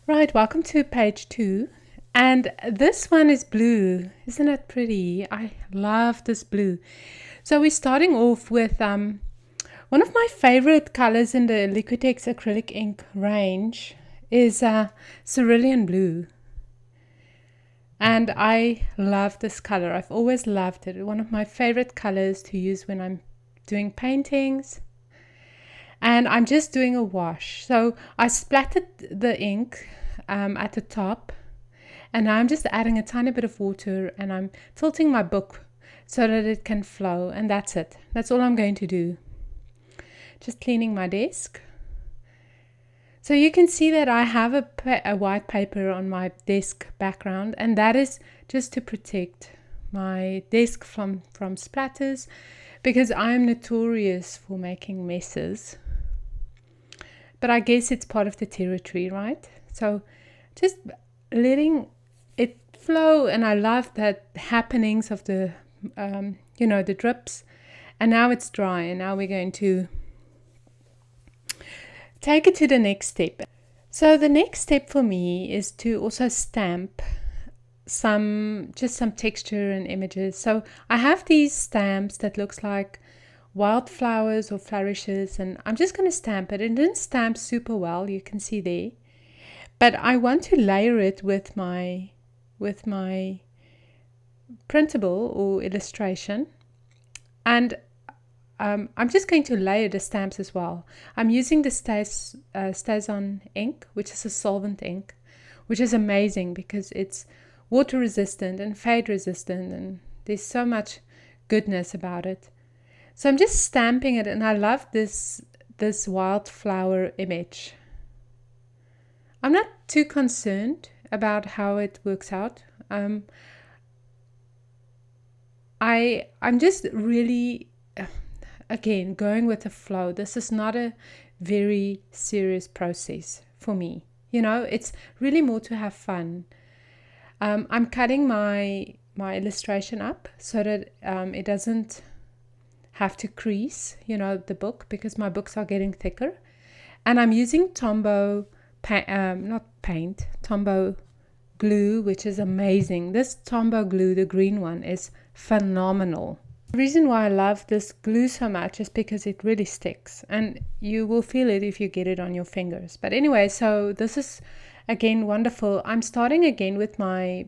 Right, welcome to page 2. And this one is blue. Isn't it pretty? I love this blue. So we're starting off with one of my favorite colors in the Liquitex acrylic ink range is cerulean blue. And I love this color. I've always loved it. One of my favorite colors to use when I'm doing paintings. And I'm just doing a wash. So I splattered the ink at the top, and now I'm just adding a tiny bit of water and I'm tilting my book so that it can flow, and that's it. That's all I'm going to do. Just cleaning my desk. So you can see that I have a white paper on my desk background, and that is just to protect my desk from splatters, because I'm notorious for making messes. But I guess it's part of the territory, right? So just letting it flow, and I love that happenings of the, the drips. And now it's dry, and now we're going to take it to the next step. So the next step for me is to also stamp some texture and images. So I have these stamps that looks like wildflowers or flourishes, and I'm just going to stamp it. It didn't stamp super well, you can see there, but I want to layer it with my printable or illustration, and I'm just going to layer the stamps as well. I'm using the StazOn ink, which is a solvent ink, which is amazing because it's water resistant and fade resistant, and there's so much goodness about it. So I'm just stamping it, and I love this wildflower image. I'm not too concerned about how it works out. I'm just really, again, going with the flow. This is not a very serious process for me. It's really more to have fun. I'm cutting my illustration up so that it doesn't have to crease, the book, because my books are getting thicker. And I'm using Tombow Tombow glue, which is amazing. This Tombow glue, the green one, is phenomenal. The reason why I love this glue so much is because it really sticks, and you will feel it if you get it on your fingers. But anyway, so this is again wonderful. I'm starting again with my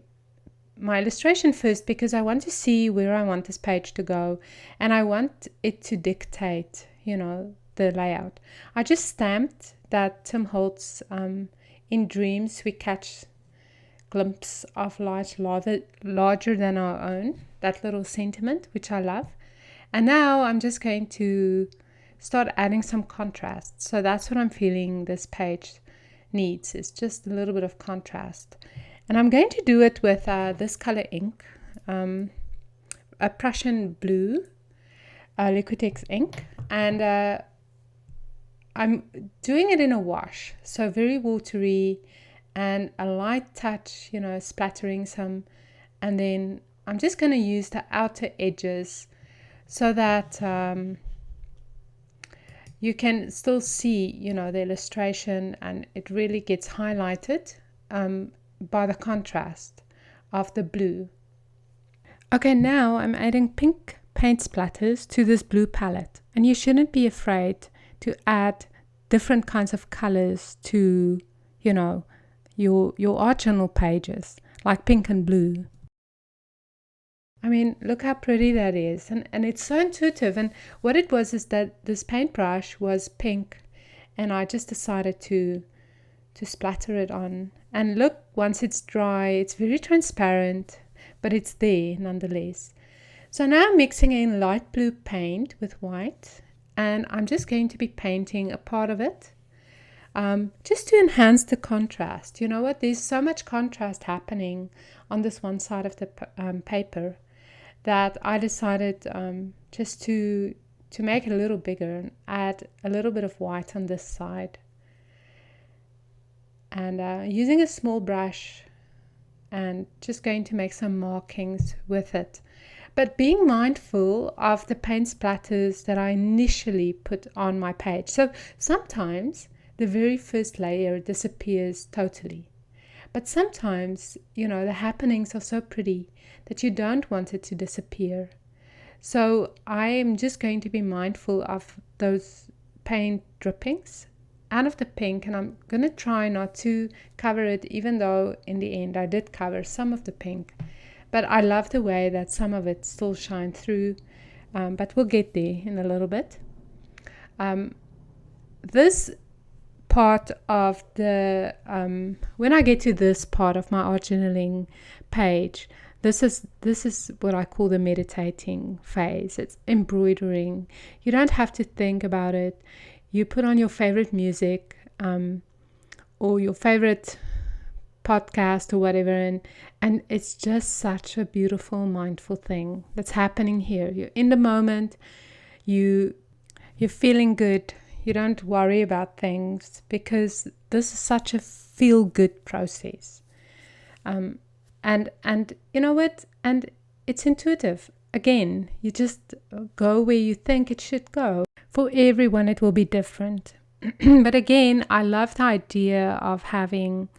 illustration first, because I want to see where I want this page to go, and I want it to dictate, the layout. I just stamped that Tim Holtz in dreams we catch glimpse of light larger than our own, that little sentiment, which I love. And now I'm just going to start adding some contrast. So that's what I'm feeling this page needs, is just a little bit of contrast. And I'm going to do it with this color ink, a Prussian blue, Liquitex ink, and I'm doing it in a wash, so very watery, and a light touch, splattering some, and then I'm just going to use the outer edges so that you can still see, the illustration, and it really gets highlighted by the contrast of the blue. Okay, now I'm adding pink paint splatters to this blue palette, and you shouldn't be afraid to add different kinds of colors to, your art journal pages, like pink and blue. I mean, look how pretty that is, and it's so intuitive. And what it was is that this paintbrush was pink, and I just decided to splatter it on. And look, once it's dry, it's very transparent, but it's there nonetheless. So now I'm mixing in light blue paint with white, and I'm just going to be painting a part of it, just to enhance the contrast. You know what? There's so much contrast happening on this one side of the paper that I decided just to make it a little bigger and add a little bit of white on this side. And using a small brush and just going to make some markings with it, but being mindful of the paint splatters that I initially put on my page. So sometimes the very first layer disappears totally. But sometimes, the happenings are so pretty that you don't want it to disappear. So I am just going to be mindful of those paint drippings out of the pink, and I'm going to try not to cover it, even though in the end I did cover some of the pink. But I love the way that some of it still shine through, but we'll get there in a little bit. This part of the, when I get to this part of my art journaling page, this is what I call the meditating phase. It's embroidering. You don't have to think about it. You put on your favorite music, or your favorite podcast or whatever, and it's just such a beautiful, mindful thing that's happening here. You're in the moment. You're feeling good. You don't worry about things, because this is such a feel-good process. And you know what? And it's intuitive. Again, you just go where you think it should go. For everyone, it will be different. But again, I love the idea of having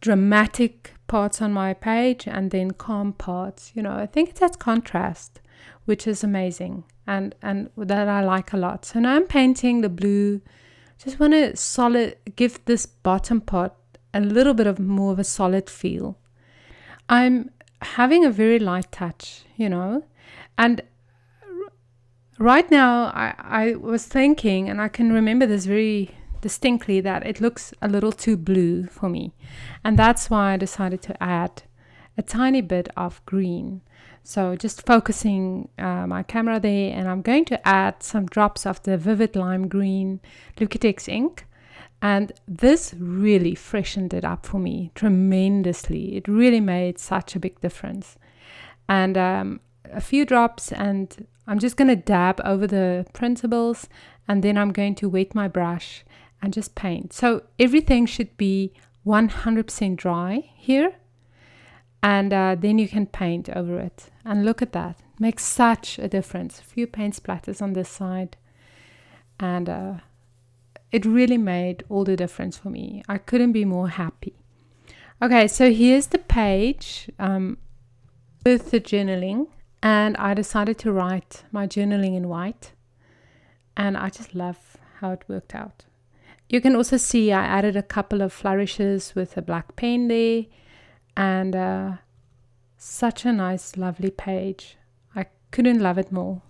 dramatic parts on my page and then calm parts. I think it's that contrast, which is amazing, and that I like a lot. So now I'm painting the blue. Just want to give this bottom part a little bit of more of a solid feel. I'm having a very light touch, and right now I was thinking, and I can remember this very distinctly, that it looks a little too blue for me, and that's why I decided to add a tiny bit of green. So just focusing my camera there, and I'm going to add some drops of the vivid lime green Liquitex ink. And this really freshened it up for me tremendously. It really made such a big difference. And a few drops, and I'm just going to dab over the printables, and then I'm going to wet my brush and just paint. So everything should be 100% dry here, and then you can paint over it. And look at that. It makes such a difference. A few paint splatters on this side, and it really made all the difference for me. I couldn't be more happy. Okay, so here's the page with the journaling, and I decided to write my journaling in white, and I just love how it worked out. You can also see I added a couple of flourishes with a black pen there, and such a nice, lovely page. I couldn't love it more.